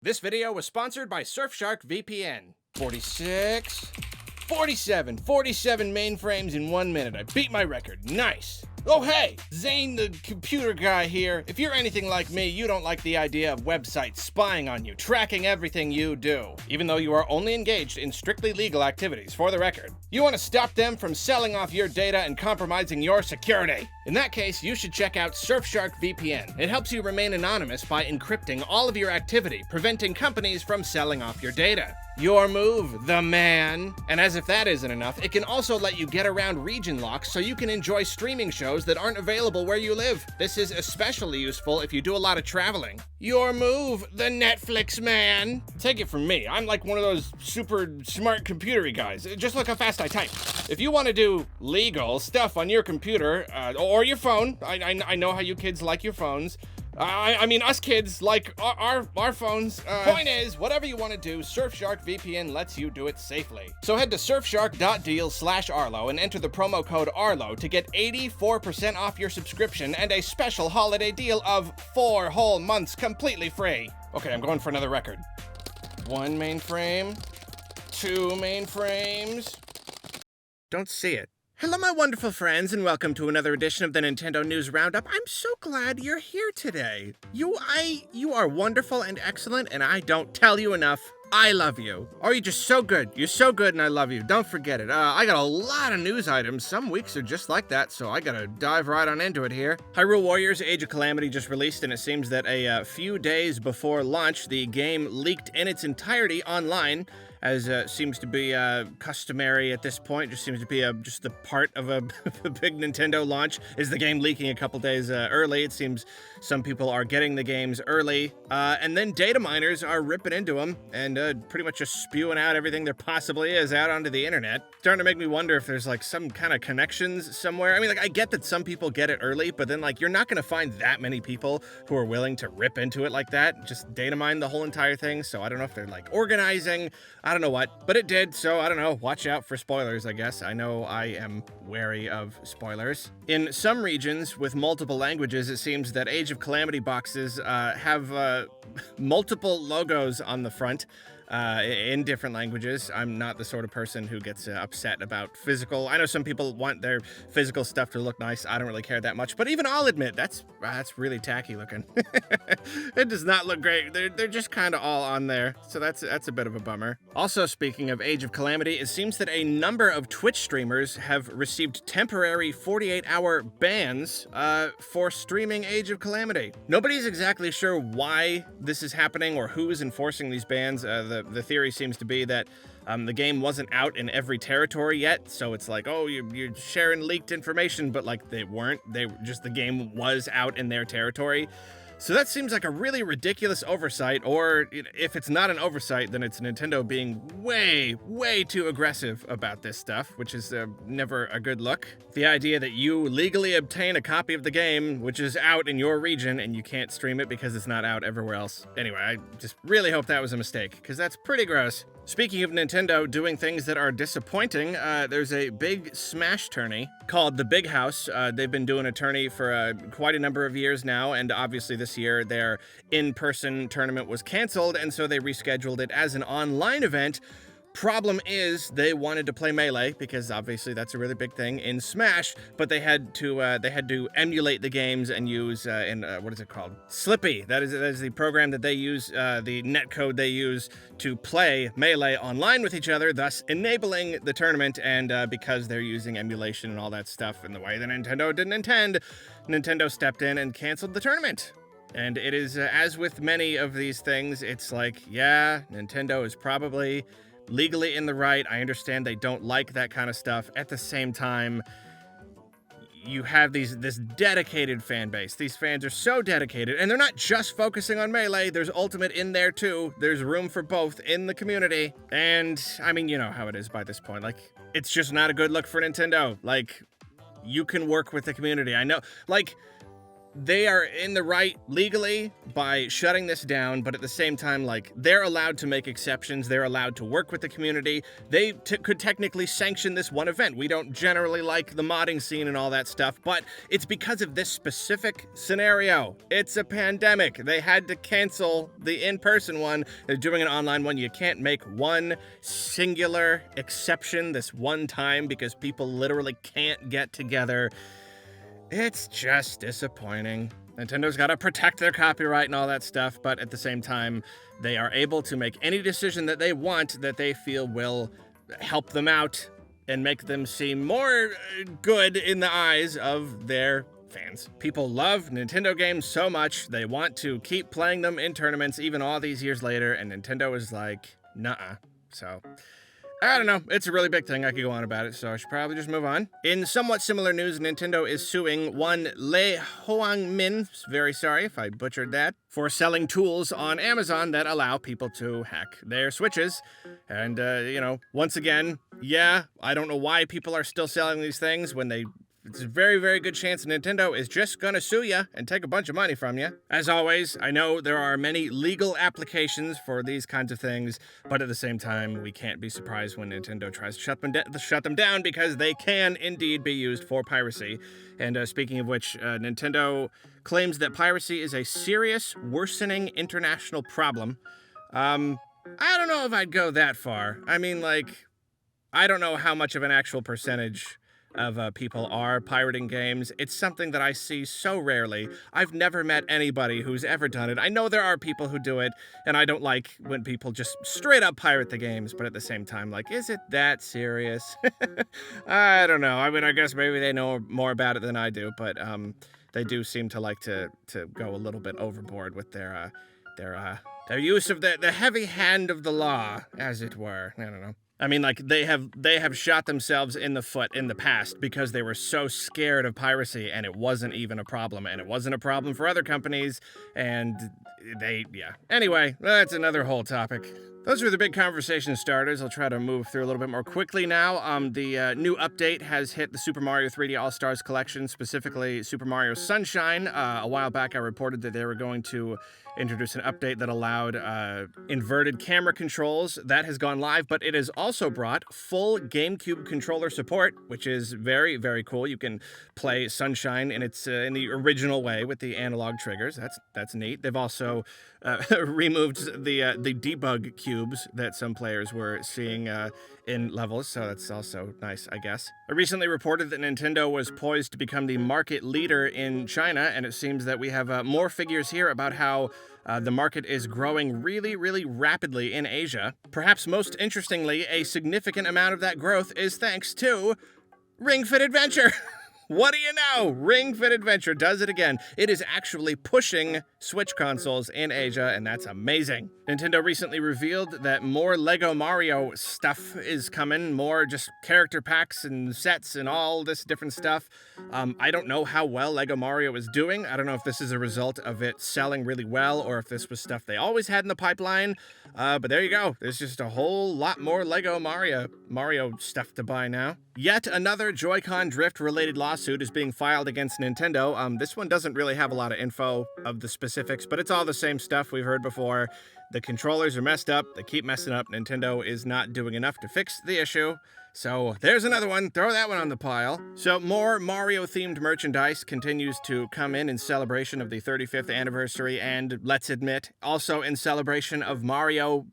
This video was sponsored by Surfshark VPN. 46, 47 mainframes in 1 minute. I beat my record. Nice. Oh hey, Zane the computer guy here. If you're anything like me, you don't like the idea of websites spying on you, tracking everything you do, even though you are only engaged in strictly legal activities, for the record. You want to stop them from selling off your data and compromising your security. In that case, you should check out Surfshark VPN. It helps you remain anonymous by encrypting all of your activity, preventing companies from selling off your data. Your move, the man. And as if that isn't enough, it can also let you get around region locks so you can enjoy streaming shows that aren't available where you live. This is especially useful if you do a lot of traveling. Your move, the Netflix man. Take it from me, I'm like one of those super smart computery guys. Just look how fast I type. If you want to do legal stuff on your computer, or your phone, I know how you kids like your phones. I mean, us kids like our phones. Point is, whatever you want to do, Surfshark VPN lets you do it safely. So head to surfshark.deal/Arlo and enter the promo code Arlo to get 84% off your subscription and a special holiday deal of 4 whole months completely free. Okay, I'm going for another record. 1 mainframe, 2 mainframes. Don't see it. Hello, my wonderful friends, and welcome to another edition of the Nintendo News Roundup. I'm so glad you're here today. You are wonderful and excellent, and I don't tell you enough. I love you. Oh, you're just so good. You're so good, and I love you. Don't forget it. I got a lot of news items. Some weeks are just like that, so I gotta dive right on into it here. Hyrule Warriors Age of Calamity just released, and it seems that a few days before launch, the game leaked in its entirety online, as seems to be customary at this point. Just seems to be just the part of a big Nintendo launch, is the game leaking a couple days early. It seems some people are getting the games early, and then data miners are ripping into them and pretty much just spewing out everything there possibly is out onto the internet. Starting to make me wonder if there's like some kind of connections somewhere. I mean, like, I get that some people get it early, but then like you're not gonna find that many people who are willing to rip into it like that, just data mine the whole entire thing. So I don't know if they're like organizing, I don't know what, but it did, so I don't know. Watch out for spoilers, I guess. I know I am wary of spoilers. In some regions with multiple languages, it seems that Age of Calamity boxes have multiple logos on the front. In different languages. I'm not the sort of person who gets upset about physical. I know some people want their physical stuff to look nice. I don't really care that much, but even I'll admit that's really tacky looking. It does not look great. They're just kind of all on there, so that's a bit of a bummer. Also, speaking of Age of Calamity, it seems that a number of Twitch streamers have received temporary 48-hour bans for streaming Age of Calamity. Nobody's exactly sure why this is happening or who is enforcing these bans. The theory seems to be that the game wasn't out in every territory yet, so it's like, oh, you're sharing leaked information, but like they weren't. The game was out in their territory. So that seems like a really ridiculous oversight, or if it's not an oversight, then it's Nintendo being way too aggressive about this stuff, which is never a good look. The idea that you legally obtain a copy of the game, which is out in your region, and you can't stream it because it's not out everywhere else. Anyway, I just really hope that was a mistake, because that's pretty gross. Speaking of Nintendo doing things that are disappointing, there's a big Smash tourney called The Big House. They've been doing a tourney for quite a number of years now, and obviously this year their in-person tournament was canceled, and so they rescheduled it as an online event. Problem is, they wanted to play Melee, because obviously that's a really big thing in Smash, but they had to emulate the games and use, what is it called? Slippy. That is the program that they use, the netcode they use to play Melee online with each other, thus enabling the tournament, and because they're using emulation and all that stuff in the way that Nintendo didn't intend, Nintendo stepped in and canceled the tournament. And it is, as with many of these things, it's like, yeah, Nintendo is probably legally in the right. I understand they don't like that kind of stuff. At the same time, you have this dedicated fan base. These fans are so dedicated, and they're not just focusing on Melee. There's Ultimate in there too. There's room for both in the community. And I mean, you know how it is by this point. Like, it's just not a good look for Nintendo. Like, you can work with the community. I know, like, they are in the right legally by shutting this down, but at the same time, like, they're allowed to make exceptions. They're allowed to work with the community. They could technically sanction this one event. We don't generally like the modding scene and all that stuff, but it's because of this specific scenario. It's a pandemic. They had to cancel the in-person one. They're doing an online one. You can't make one singular exception this one time because people literally can't get together. It's just disappointing. Nintendo's got to protect their copyright and all that stuff, but at the same time, they are able to make any decision that they want that they feel will help them out and make them seem more good in the eyes of their fans. People love Nintendo games so much, they want to keep playing them in tournaments even all these years later, and Nintendo is like, nuh-uh. So, I don't know. It's a really big thing. I could go on about it, so I should probably just move on. In somewhat similar news, Nintendo is suing one Lei Hoang-min, very sorry if I butchered that, for selling tools on Amazon that allow people to hack their Switches. And, once again, yeah, I don't know why people are still selling these things when it's a very, very good chance Nintendo is just gonna sue you and take a bunch of money from you. As always, I know there are many legal applications for these kinds of things, but at the same time, we can't be surprised when Nintendo tries to shut them down because they can indeed be used for piracy. And speaking of which, Nintendo claims that piracy is a serious, worsening international problem. I don't know if I'd go that far. I mean, I don't know how much of an actual percentage of people are pirating games. It's something that I see so rarely. I've never met anybody who's ever done it. I know there are people who do it, and I don't like when people just straight up pirate the games, but at the same time, is it that serious? I don't know. I mean, I guess maybe they know more about it than I do, but they do seem to like to go a little bit overboard with their use of the heavy hand of the law, as it were. I don't know. I mean, they have shot themselves in the foot in the past because they were so scared of piracy, and it wasn't even a problem, and it wasn't a problem for other companies, and yeah. Anyway, that's another whole topic. Those are the big conversation starters. I'll try to move through a little bit more quickly now. The new update has hit the Super Mario 3D All-Stars collection, specifically Super Mario Sunshine. A while back, I reported that they were going to introduce an update that allowed inverted camera controls. That has gone live, but it has also brought full GameCube controller support, which is very, very cool. You can play Sunshine in the original way with the analog triggers. That's neat. They've also removed the debug cubes that some players were seeing in levels, so that's also nice, I guess. I recently reported that Nintendo was poised to become the market leader in China, and it seems that we have more figures here about how the market is growing really, really rapidly in Asia. Perhaps most interestingly, a significant amount of that growth is thanks to Ring Fit Adventure. What do you know? Ring Fit Adventure does it again. It is actually pushing Switch consoles in Asia, and that's amazing. Nintendo recently revealed that more Lego Mario stuff is coming, more just character packs and sets and all this different stuff. I don't know how well Lego Mario is doing. I don't know if this is a result of it selling really well or if this was stuff they always had in the pipeline. But there you go. There's just a whole lot more Lego Mario stuff to buy now. Yet another Joy-Con Drift-related lawsuit is being filed against Nintendo. This one doesn't really have a lot of info of the specifics, but it's all the same stuff we've heard before. The controllers are messed up. They keep messing up. Nintendo is not doing enough to fix the issue. So there's another one. Throw that one on the pile. So more Mario-themed merchandise continues to come in celebration of the 35th anniversary and, let's admit, also in celebration of Mario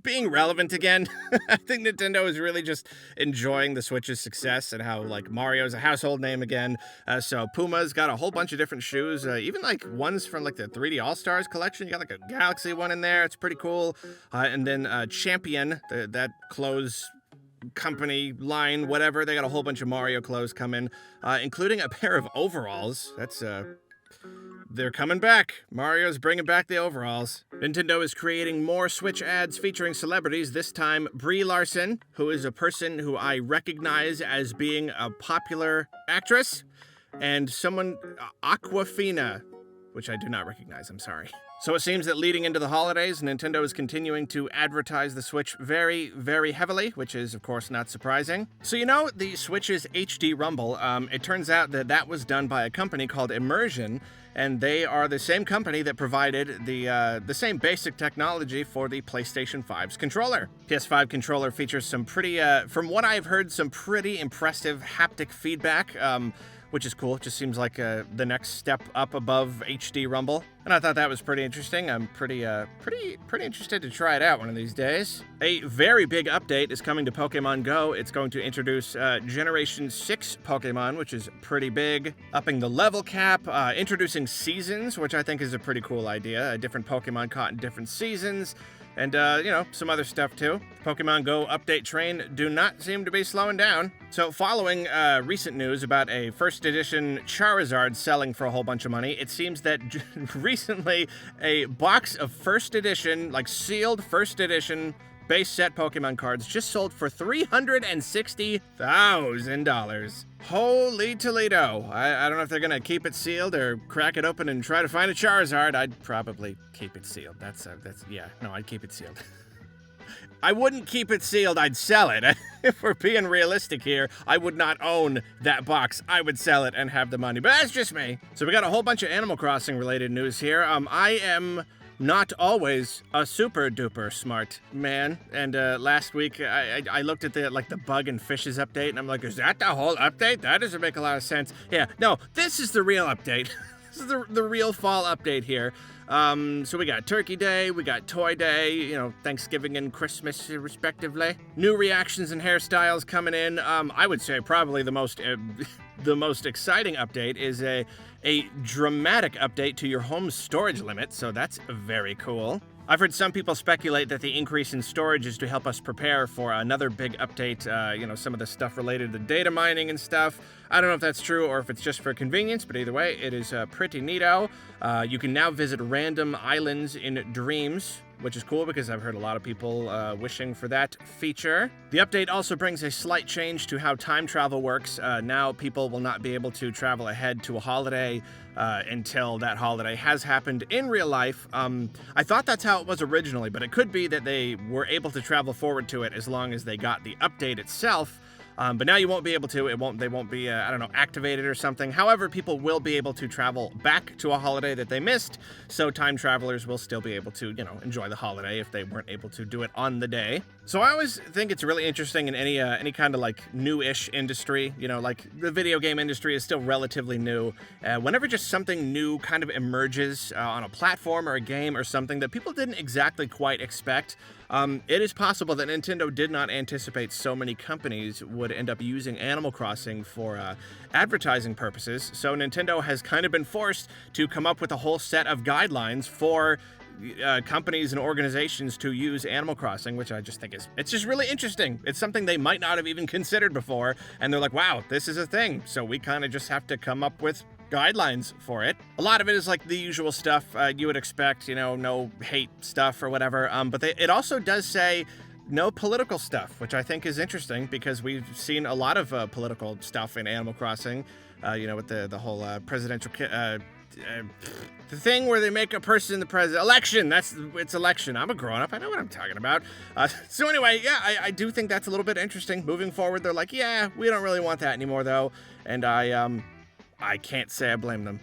being relevant again. I think Nintendo is really just enjoying the Switch's success and how, Mario's a household name again. So Puma's got a whole bunch of different shoes, even, ones from, the 3D All-Stars collection. You got, a Galaxy one in there. It's pretty cool. And then Champion, that clothes company line, whatever. They got a whole bunch of Mario clothes coming, including a pair of overalls. They're coming back. Mario's bringing back the overalls. Nintendo is creating more Switch ads featuring celebrities, this time Brie Larson, who is a person who I recognize as being a popular actress, and someone, Aquafina, which I do not recognize, I'm sorry. So it seems that leading into the holidays, Nintendo is continuing to advertise the Switch very, very heavily, which is, of course, not surprising. So you know the Switch's HD Rumble, it turns out that that was done by a company called Immersion, and they are the same company that provided the same basic technology for the PlayStation 5's controller. PS5 controller features some pretty, from what I've heard, some pretty impressive haptic feedback, which is cool. It just seems like the next step up above HD Rumble. And I thought that was pretty interesting. I'm pretty interested to try it out one of these days. A very big update is coming to Pokemon Go. It's going to introduce Generation 6 Pokemon, which is pretty big. Upping the level cap, introducing seasons, which I think is a pretty cool idea. A different Pokemon caught in different seasons. And, you know, some other stuff too. Pokemon Go update train do not seem to be slowing down. So following recent news about a first edition Charizard selling for a whole bunch of money, it seems that recently a box of first edition, like sealed first edition base set Pokemon cards just sold for $360,000. Holy Toledo. I don't know if they're gonna keep it sealed or crack it open and try to find a Charizard. I'd probably keep it sealed. Yeah, no, I'd keep it sealed. I wouldn't keep it sealed, I'd sell it. If we're being realistic here, I would not own that box. I would sell it and have the money, but that's just me. So we got a whole bunch of Animal Crossing related news here. I am not always a super duper smart man, and last week I looked at the bug and fishes update, and I'm like, is that the whole update? That doesn't make a lot of sense. Yeah, no, this is the real update. This is the real fall update here. So we got Turkey Day, we got Toy Day, you know, Thanksgiving and Christmas respectively. New reactions and hairstyles coming in. I would say probably the most exciting update is a dramatic update to your home storage limit, so that's very cool. I've heard some people speculate that the increase in storage is to help us prepare for another big update, you know, some of the stuff related to data mining and stuff. I don't know if that's true or if it's just for convenience, but either way, it is pretty neato. You can now visit random islands in Dreams, which is cool because I've heard a lot of people wishing for that feature. The update also brings a slight change to how time travel works. Now people will not be able to travel ahead to a holiday until that holiday has happened in real life. I thought that's how it was originally, but it could be that they were able to travel forward to it as long as they got the update itself. But now you won't be able to. They won't be, I don't know, activated or something. However, people will be able to travel back to a holiday that they missed, so time travelers will still be able to, you know, enjoy the holiday if they weren't able to do it on the day. So I always think it's really interesting in any kind of like new-ish industry, you know, like the video game industry is still relatively new. Whenever just something new kind of emerges on a platform or a game or something that people didn't exactly quite expect, it is possible that Nintendo did not anticipate so many companies would end up using Animal Crossing for advertising purposes. So Nintendo has kind of been forced to come up with a whole set of guidelines for companies and organizations to use Animal Crossing, which I just think it's just really interesting. It's something they might not have even considered before, and they're like, wow, this is a thing. So we kind of just have to come up with guidelines for it. A lot of it is like the usual stuff you would expect, you know, no hate stuff or whatever, but it also does say no political stuff, which I think is interesting because we've seen a lot of political stuff in Animal Crossing, you know, with the whole presidential the thing where they make a person the president. Election, it's election. I'm a grown-up, I know what I'm talking about. So anyway, yeah, I do think that's a little bit interesting. Moving forward, they're like, yeah, we don't really want that anymore though, and I can't say I blame them.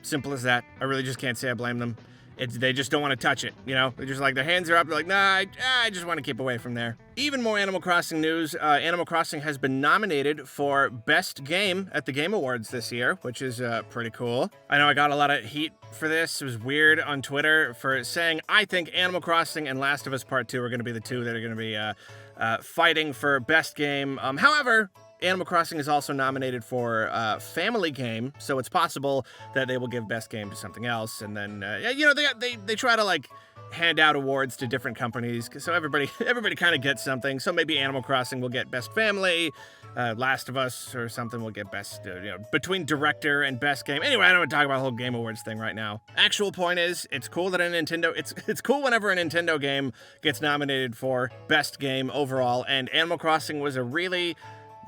Simple as that. I really just can't say I blame them. They just don't want to touch it, you know? They're just like, their hands are up, they're like, nah, I just want to keep away from there. Even more Animal Crossing news. Animal Crossing has been nominated for Best Game at the Game Awards this year, which is pretty cool. I know I got a lot of heat for this. It was weird on Twitter for saying, I think Animal Crossing and Last of Us Part 2 are going to be the two that are going to be fighting for Best Game. However, Animal Crossing is also nominated for Family Game, so it's possible that they will give Best Game to something else, and then, you know, they try to, like, hand out awards to different companies, so everybody kind of gets something. So maybe Animal Crossing will get Best Family, Last of Us or something will get Best, you know, between Director and Best Game. Anyway, I don't want to talk about the whole Game Awards thing right now. Actual point is, it's cool that it's cool whenever a Nintendo game gets nominated for Best Game overall, and Animal Crossing was a really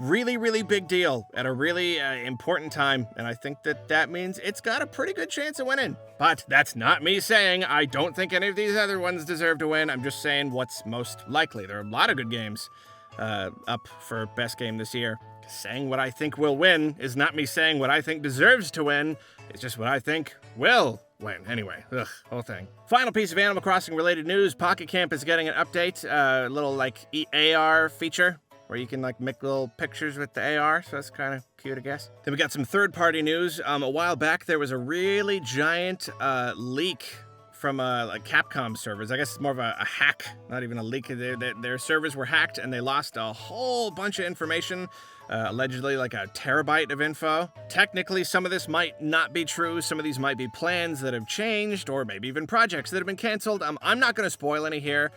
really, really big deal at a really important time, and I think that means it's got a pretty good chance of winning. But that's not me saying I don't think any of these other ones deserve to win. I'm just saying what's most likely. There are a lot of good games up for best game this year. Saying what I think will win is not me saying what I think deserves to win. It's just what I think will win. Anyway, whole thing. Final piece of Animal Crossing related news. Pocket Camp is getting an update, a little like AR feature where you can like make little pictures with the AR, so that's kind of cute, I guess. Then we got some third-party news. A while back, there was a really giant leak from like Capcom servers. I guess it's more of a hack, not even a leak. Their servers were hacked and they lost a whole bunch of information, allegedly like a terabyte of info. Technically, some of this might not be true. Some of these might be plans that have changed, or maybe even projects that have been canceled. I'm not going to spoil any here,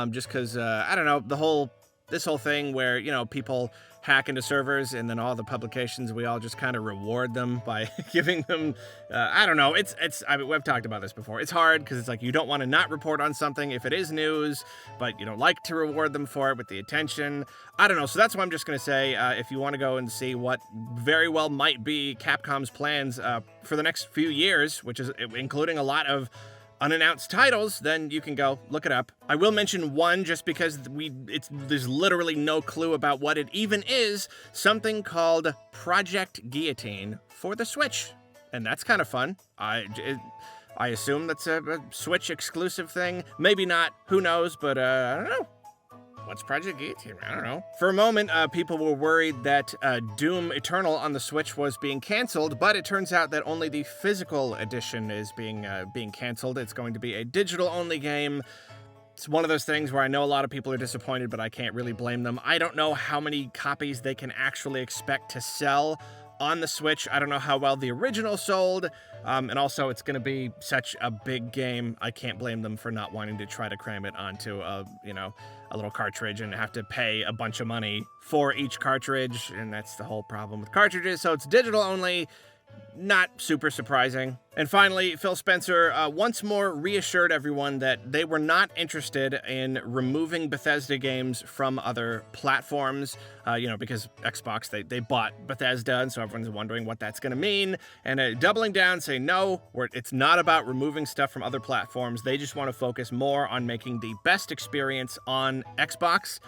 just because, I don't know, this whole thing where, you know, people hack into servers and then all the publications, we all just kind of reward them by giving them, I don't know, I mean, we've talked about this before. It's hard because it's like you don't want to not report on something if it is news, but you don't like to reward them for it with the attention. I don't know, so that's what I'm just going to say. If you want to go and see what very well might be Capcom's plans for the next few years, which is including a lot of unannounced titles, then you can go look it up. I will mention one just because there's literally no clue about what it even is. Something called Project Guillotine for the Switch, and that's kind of fun. I assume that's a Switch exclusive thing. Maybe not. Who knows? But I don't know. What's Project Guillotine? I don't know. For a moment, people were worried that Doom Eternal on the Switch was being canceled, but it turns out that only the physical edition is being canceled. It's going to be a digital-only game. It's one of those things where I know a lot of people are disappointed, but I can't really blame them. I don't know how many copies they can actually expect to sell on the Switch. I don't know how well the original sold, and also it's going to be such a big game. I can't blame them for not wanting to try to cram it onto a little cartridge and have to pay a bunch of money for each cartridge, and that's the whole problem with cartridges. So it's digital only. Not super surprising. And finally, Phil Spencer once more reassured everyone that they were not interested in removing Bethesda games from other platforms, because Xbox, they bought Bethesda, and so everyone's wondering what that's going to mean. And doubling down, saying, no, it's not about removing stuff from other platforms. They just want to focus more on making the best experience on Xbox.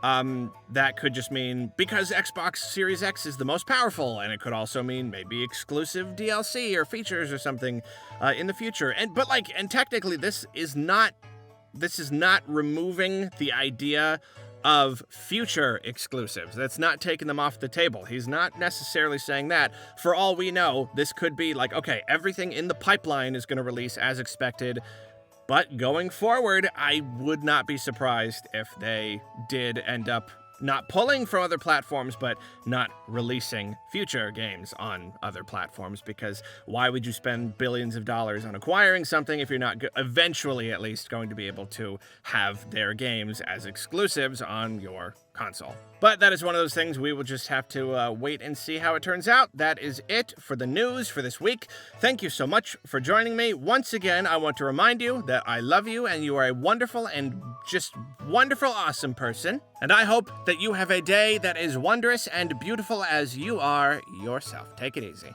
That could just mean because Xbox Series X is the most powerful, and it could also mean maybe exclusive DLC or features or something in the future. And technically this is not removing the idea of future exclusives. That's not taking them off the table. He's not necessarily saying that. For all we know, this could be like, okay, everything in the pipeline is going to release as expected. But going forward, I would not be surprised if they did end up not pulling from other platforms, but not releasing future games on other platforms, because why would you spend billions of dollars on acquiring something if you're not eventually at least going to be able to have their games as exclusives on your console? But that is one of those things we will just have to wait and see how it turns out. That is it for the news for this week. Thank you so much for joining me. Once again, I want to remind you that I love you and you are a wonderful and just wonderful, awesome person. And I hope that you have a day that is wondrous and beautiful as you are yourself. Take it easy.